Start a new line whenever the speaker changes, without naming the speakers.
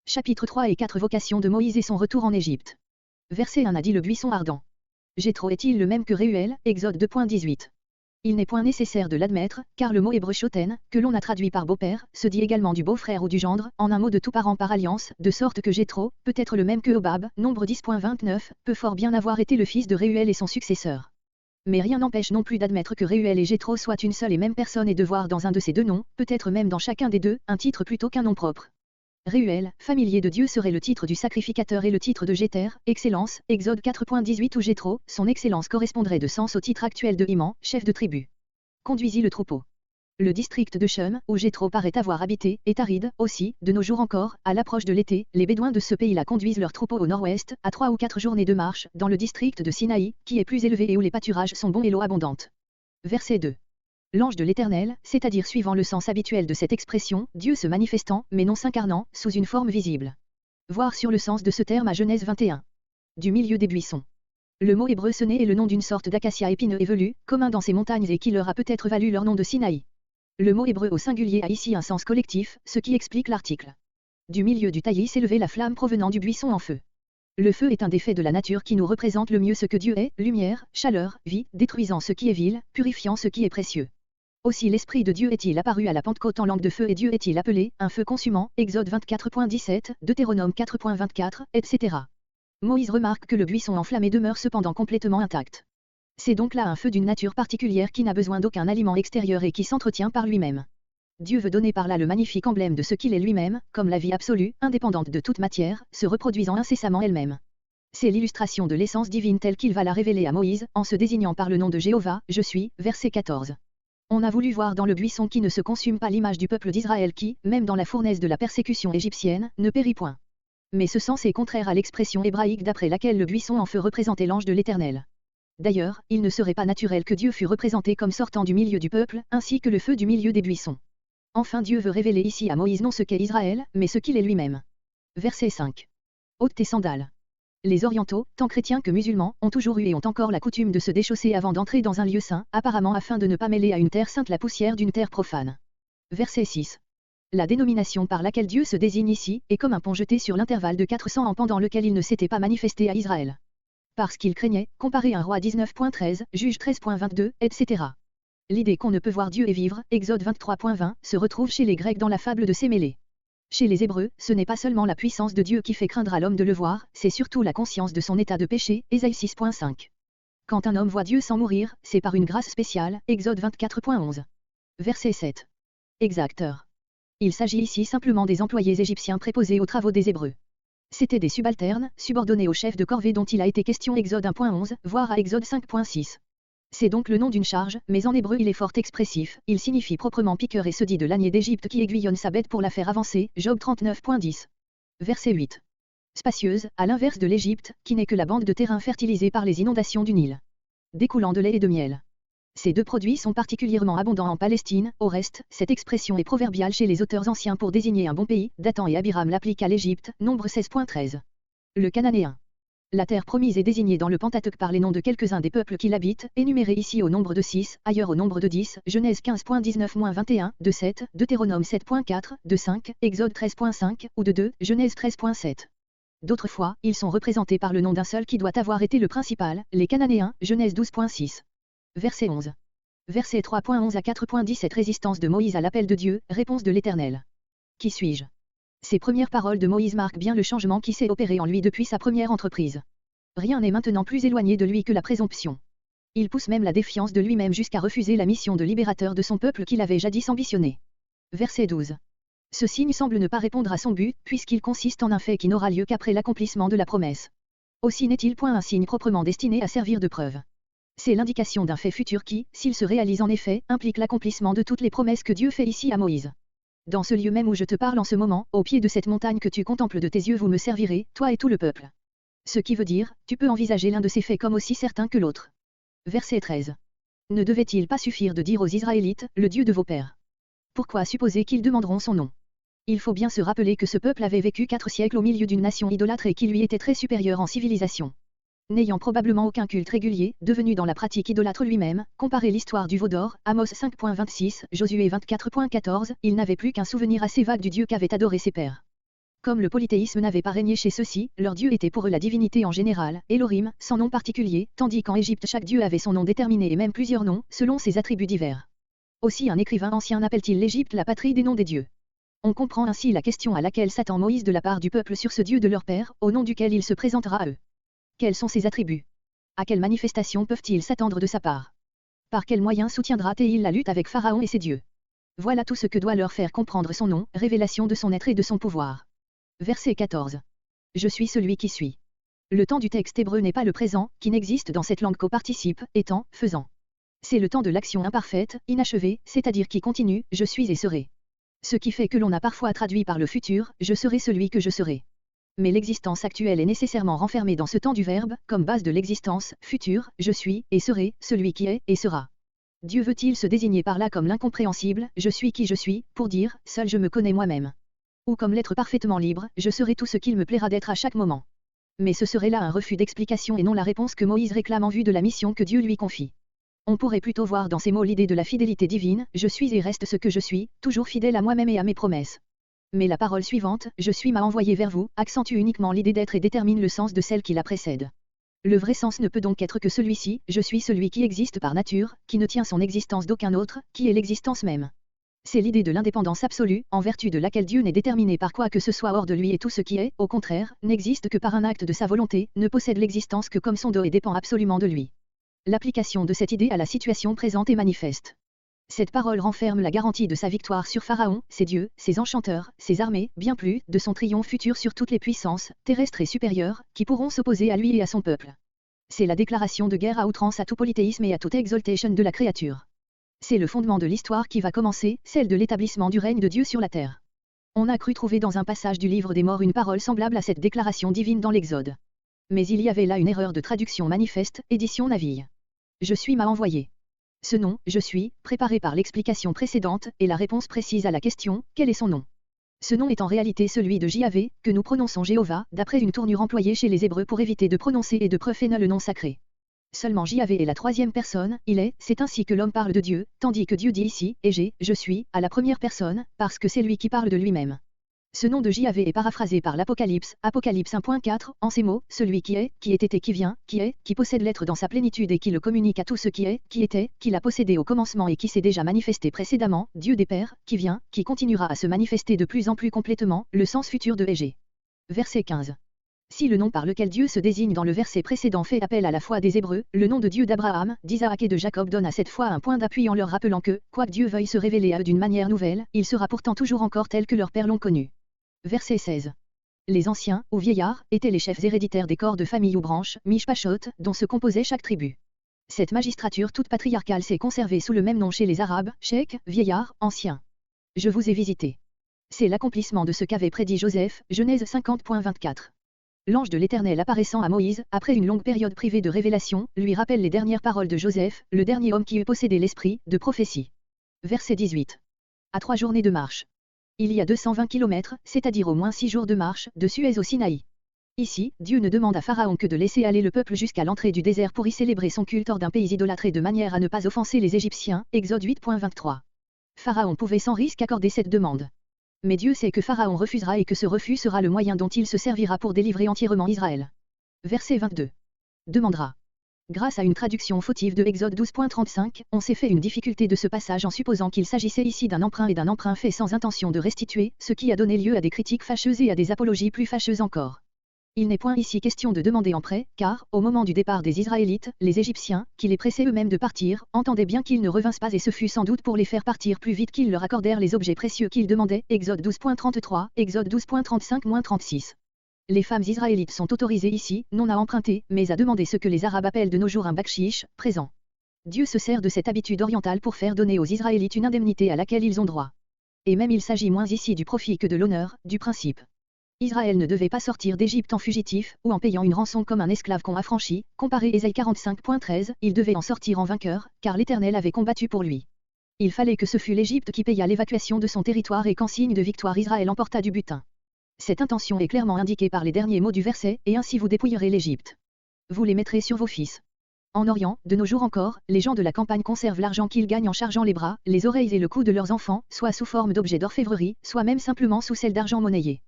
Chapitre 3 et 4 Vocation de Moïse et son retour en Égypte. Verset 1 a dit le buisson ardent. Jéthro est-il le même que Réuel, Exode 2.18. Il n'est point nécessaire de l'admettre, car le mot hébreu shoten, que l'on a traduit par beau-père, se dit également du beau-frère ou du gendre, en un mot de tout parent par alliance, de sorte que Jéthro, peut être le même que Hobab, nombre 10.29, peut fort bien avoir été le fils de Réuel et son successeur. Mais rien n'empêche non plus d'admettre que Réuel et Jéthro soient une seule et même personne et de voir dans un de ces deux noms, peut-être même dans chacun des deux, un titre plutôt qu'un nom propre. Réuel, familier de Dieu serait le titre du sacrificateur et le titre de Jéter, excellence, Exode 4.18 ou Jéthro, son excellence correspondrait de sens au titre actuel de Iman, chef de tribu. Conduisit le troupeau. Le district de Shum, où Jéthro paraît avoir habité, est aride, aussi, de nos jours encore, à l'approche de l'été, les Bédouins de ce pays-là conduisent leurs troupeaux au nord-ouest, à 3 ou 4 journées de marche, dans le district de Sinaï, qui est plus élevé et où les pâturages sont bons et l'eau abondante. Verset 2. L'ange de l'Éternel, c'est-à-dire suivant le sens habituel de cette expression, Dieu se manifestant, mais non s'incarnant, sous une forme visible. Voir sur le sens de ce terme à Genèse 21. Du milieu des buissons. Le mot hébreu sonné est le nom d'une sorte d'acacia épineux et velu, commun dans ces montagnes et qui leur a peut-être valu leur nom de Sinaï. Le mot hébreu au singulier a ici un sens collectif, ce qui explique l'article. Du milieu du taillis s'élevait la flamme provenant du buisson en feu. Le feu est un des faits de la nature qui nous représente le mieux ce que Dieu est, lumière, chaleur, vie, détruisant ce qui est vil, purifiant ce qui est précieux. Aussi l'Esprit de Dieu est-il apparu à la Pentecôte en langue de feu et Dieu est-il appelé, un feu consumant, Exode 24.17, Deutéronome 4.24, etc. Moïse remarque que le buisson enflammé demeure cependant complètement intact. C'est donc là un feu d'une nature particulière qui n'a besoin d'aucun aliment extérieur et qui s'entretient par lui-même. Dieu veut donner par là le magnifique emblème de ce qu'il est lui-même, comme la vie absolue, indépendante de toute matière, se reproduisant incessamment elle-même. C'est l'illustration de l'essence divine telle qu'il va la révéler à Moïse, en se désignant par le nom de Jéhovah, je suis, verset 14. On a voulu voir dans le buisson qui ne se consume pas l'image du peuple d'Israël qui, même dans la fournaise de la persécution égyptienne, ne périt point. Mais ce sens est contraire à l'expression hébraïque d'après laquelle le buisson en feu représentait l'ange de l'Éternel. D'ailleurs, il ne serait pas naturel que Dieu fût représenté comme sortant du milieu du peuple, ainsi que le feu du milieu des buissons. Enfin Dieu veut révéler ici à Moïse non ce qu'est Israël, mais ce qu'il est lui-même. Verset 5. Ôte tes sandales. Les orientaux, tant chrétiens que musulmans, ont toujours eu et ont encore la coutume de se déchausser avant d'entrer dans un lieu saint, apparemment afin de ne pas mêler à une terre sainte la poussière d'une terre profane. Verset 6. La dénomination par laquelle Dieu se désigne ici, est comme un pont jeté sur l'intervalle de 400 ans pendant lequel il ne s'était pas manifesté à Israël. Parce qu'il craignait, comparé à un roi 19.13, juge 13.22, etc. L'idée qu'on ne peut voir Dieu et vivre, Exode 23.20, se retrouve chez les Grecs dans la fable de Sémélé. Chez les Hébreux, ce n'est pas seulement la puissance de Dieu qui fait craindre à l'homme de le voir, c'est surtout la conscience de son état de péché, Ésaïe 6.5. Quand un homme voit Dieu sans mourir, c'est par une grâce spéciale, Exode 24.11. Verset 7. Exacteur. Il s'agit ici simplement des employés égyptiens préposés aux travaux des Hébreux. C'étaient des subalternes, subordonnés au chef de corvée dont il a été question Exode 1.11, voire à Exode 5.6. C'est donc le nom d'une charge, mais en hébreu il est fort expressif, il signifie proprement piqueur et se dit de l'ânier d'Égypte qui aiguillonne sa bête pour la faire avancer, Job 39.10. Verset 8. Spacieuse, à l'inverse de l'Égypte, qui n'est que la bande de terrain fertilisée par les inondations du Nil. Découlant de lait et de miel. Ces deux produits sont particulièrement abondants en Palestine, au reste, cette expression est proverbiale chez les auteurs anciens pour désigner un bon pays, Dathan et Abiram l'appliquent à l'Égypte, Nombre 16.13. Le Cananéen. La terre promise est désignée dans le Pentateuque par les noms de quelques-uns des peuples qui l'habitent, énumérés ici au nombre de 6, ailleurs au nombre de 10, Genèse 15.19-21, de 7, Deutéronome 7.4, de 5, Exode 13.5, ou de 2, Genèse 13.7. D'autres fois, ils sont représentés par le nom d'un seul qui doit avoir été le principal, les Cananéens, Genèse 12.6. Verset 11. Verset 3.11 à 4.17 Résistance de Moïse à l'appel de Dieu, réponse de l'Éternel. Qui suis-je ? Ces premières paroles de Moïse marquent bien le changement qui s'est opéré en lui depuis sa première entreprise. Rien n'est maintenant plus éloigné de lui que la présomption. Il pousse même la défiance de lui-même jusqu'à refuser la mission de libérateur de son peuple qu'il avait jadis ambitionné. Verset 12. Ce signe semble ne pas répondre à son but, puisqu'il consiste en un fait qui n'aura lieu qu'après l'accomplissement de la promesse. Aussi n'est-il point un signe proprement destiné à servir de preuve. C'est l'indication d'un fait futur qui, s'il se réalise en effet, implique l'accomplissement de toutes les promesses que Dieu fait ici à Moïse. Dans ce lieu même où je te parle en ce moment, au pied de cette montagne que tu contemples de tes yeux vous me servirez, toi et tout le peuple. Ce qui veut dire, tu peux envisager l'un de ces faits comme aussi certain que l'autre. Verset 13. Ne devait-il pas suffire de dire aux Israélites, le Dieu de vos pères? Pourquoi supposer qu'ils demanderont son nom? Il faut bien se rappeler que ce peuple avait vécu 4 siècles au milieu d'une nation idolâtre et qui lui était très supérieure en civilisation. N'ayant probablement aucun culte régulier, devenu dans la pratique idolâtre lui-même, comparez l'histoire du veau d'or, Amos 5.26, Josué 24.14, il n'avait plus qu'un souvenir assez vague du Dieu qu'avaient adoré ses pères. Comme le polythéisme n'avait pas régné chez ceux-ci, leur dieu était pour eux la divinité en général, Elohim, sans nom particulier, tandis qu'en Égypte chaque dieu avait son nom déterminé et même plusieurs noms, selon ses attributs divers. Aussi un écrivain ancien appelle-t-il l'Égypte la patrie des noms des dieux. On comprend ainsi la question à laquelle s'attend Moïse de la part du peuple sur ce Dieu de leur père, au nom duquel il se présentera à eux. Quels sont ses attributs? À quelles manifestations peuvent-ils s'attendre de sa part? Par quels moyens soutiendra-t-il la lutte avec Pharaon et ses dieux? Voilà tout ce que doit leur faire comprendre son nom, révélation de son être et de son pouvoir. Verset 14. Je suis celui qui suis. Le temps du texte hébreu n'est pas le présent, qui n'existe dans cette langue qu'au participe, étant, faisant. C'est le temps de l'action imparfaite, inachevée, c'est-à-dire qui continue, je suis et serai. Ce qui fait que l'on a parfois traduit par le futur, je serai celui que je serai. Mais l'existence actuelle est nécessairement renfermée dans ce temps du verbe, comme base de l'existence future, je suis, et serai, celui qui est, et sera. Dieu veut-il se désigner par là comme l'incompréhensible, je suis qui je suis, pour dire, seul je me connais moi-même. Ou comme l'être parfaitement libre, je serai tout ce qu'il me plaira d'être à chaque moment. Mais ce serait là un refus d'explication et non la réponse que Moïse réclame en vue de la mission que Dieu lui confie. On pourrait plutôt voir dans ces mots l'idée de la fidélité divine, je suis et reste ce que je suis, toujours fidèle à moi-même et à mes promesses. Mais la parole suivante, je suis m'a envoyé vers vous, accentue uniquement l'idée d'être et détermine le sens de celle qui la précède. Le vrai sens ne peut donc être que celui-ci, je suis celui qui existe par nature, qui ne tient son existence d'aucun autre, qui est l'existence même. C'est l'idée de l'indépendance absolue, en vertu de laquelle Dieu n'est déterminé par quoi que ce soit hors de lui et tout ce qui est, au contraire, n'existe que par un acte de sa volonté, ne possède l'existence que comme son dos et dépend absolument de lui. L'application de cette idée à la situation présente est manifeste. Cette parole renferme la garantie de sa victoire sur Pharaon, ses dieux, ses enchanteurs, ses armées, bien plus, de son triomphe futur sur toutes les puissances, terrestres et supérieures, qui pourront s'opposer à lui et à son peuple. C'est la déclaration de guerre à outrance à tout polythéisme et à toute exaltation de la créature. C'est le fondement de l'histoire qui va commencer, celle de l'établissement du règne de Dieu sur la terre. On a cru trouver dans un passage du livre des morts une parole semblable à cette déclaration divine dans l'Exode. Mais il y avait là une erreur de traduction manifeste, édition Naville. Je suis m'a envoyé. Ce nom, je suis, préparé par l'explication précédente, est la réponse précise à la question, quel est son nom? Ce nom est en réalité celui de J-A-V, que nous prononçons Jéhovah, d'après une tournure employée chez les Hébreux pour éviter de prononcer et de profaner le nom sacré. Seulement J-A-V est la troisième personne, il est, c'est ainsi que l'homme parle de Dieu, tandis que Dieu dit ici, et je suis, à la première personne, parce que c'est lui qui parle de lui-même. Ce nom de J-A-V est paraphrasé par l'Apocalypse, Apocalypse 1.4, en ces mots, celui qui était et qui vient, qui possède l'être dans sa plénitude et qui le communique à tout ce qui est, qui était, qui l'a possédé au commencement et qui s'est déjà manifesté précédemment, Dieu des Pères, qui vient, qui continuera à se manifester de plus en plus complètement, le sens futur de Égée. Verset 15. Si le nom par lequel Dieu se désigne dans le verset précédent fait appel à la foi des Hébreux, le nom de Dieu d'Abraham, d'Isaac et de Jacob donne à cette fois un point d'appui en leur rappelant que, quoique Dieu veuille se révéler à eux d'une manière nouvelle, il sera pourtant toujours encore tel que leurs pères l'ont connu. Verset 16. Les anciens, ou vieillards, étaient les chefs héréditaires des corps de famille ou branches, mishpachot, dont se composait chaque tribu. Cette magistrature toute patriarcale s'est conservée sous le même nom chez les Arabes, cheikh, vieillards, anciens. Je vous ai visité. C'est l'accomplissement de ce qu'avait prédit Joseph, Genèse 50.24. L'ange de l'Éternel apparaissant à Moïse, après une longue période privée de révélation, lui rappelle les dernières paroles de Joseph, le dernier homme qui eut possédé l'esprit, de prophétie. Verset 18. À 3 journées de marche. Il y a 220 km, c'est-à-dire au moins 6 jours de marche, de Suez au Sinaï. Ici, Dieu ne demande à Pharaon que de laisser aller le peuple jusqu'à l'entrée du désert pour y célébrer son culte hors d'un pays idolâtré de manière à ne pas offenser les Égyptiens, Exode 8.23. Pharaon pouvait sans risque accorder cette demande. Mais Dieu sait que Pharaon refusera et que ce refus sera le moyen dont il se servira pour délivrer entièrement Israël. Verset 22. Demandera. Grâce à une traduction fautive de Exode 12.35, on s'est fait une difficulté de ce passage en supposant qu'il s'agissait ici d'un emprunt et d'un emprunt fait sans intention de restituer, ce qui a donné lieu à des critiques fâcheuses et à des apologies plus fâcheuses encore. Il n'est point ici question de demander en prêt, car, au moment du départ des Israélites, les Égyptiens, qui les pressaient eux-mêmes de partir, entendaient bien qu'ils ne revinssent pas et ce fut sans doute pour les faire partir plus vite qu'ils leur accordèrent les objets précieux qu'ils demandaient, Exode 12.33, Exode 12.35-36. Les femmes israélites sont autorisées ici, non à emprunter, mais à demander ce que les Arabes appellent de nos jours un bakshish, présent. Dieu se sert de cette habitude orientale pour faire donner aux Israélites une indemnité à laquelle ils ont droit. Et même il s'agit moins ici du profit que de l'honneur, du principe. Israël ne devait pas sortir d'Égypte en fugitif, ou en payant une rançon comme un esclave qu'on affranchit, comparé Ésaïe 45.13, il devait en sortir en vainqueur, car l'Éternel avait combattu pour lui. Il fallait que ce fût l'Égypte qui paya l'évacuation de son territoire et qu'en signe de victoire Israël emporta du butin. Cette intention est clairement indiquée par les derniers mots du verset, et ainsi vous dépouillerez l'Égypte. Vous les mettrez sur vos fils. En Orient, de nos jours encore, les gens de la campagne conservent l'argent qu'ils gagnent en chargeant les bras, les oreilles et le cou de leurs enfants, soit sous forme d'objets d'orfèvrerie, soit même simplement sous celle d'argent monnayé.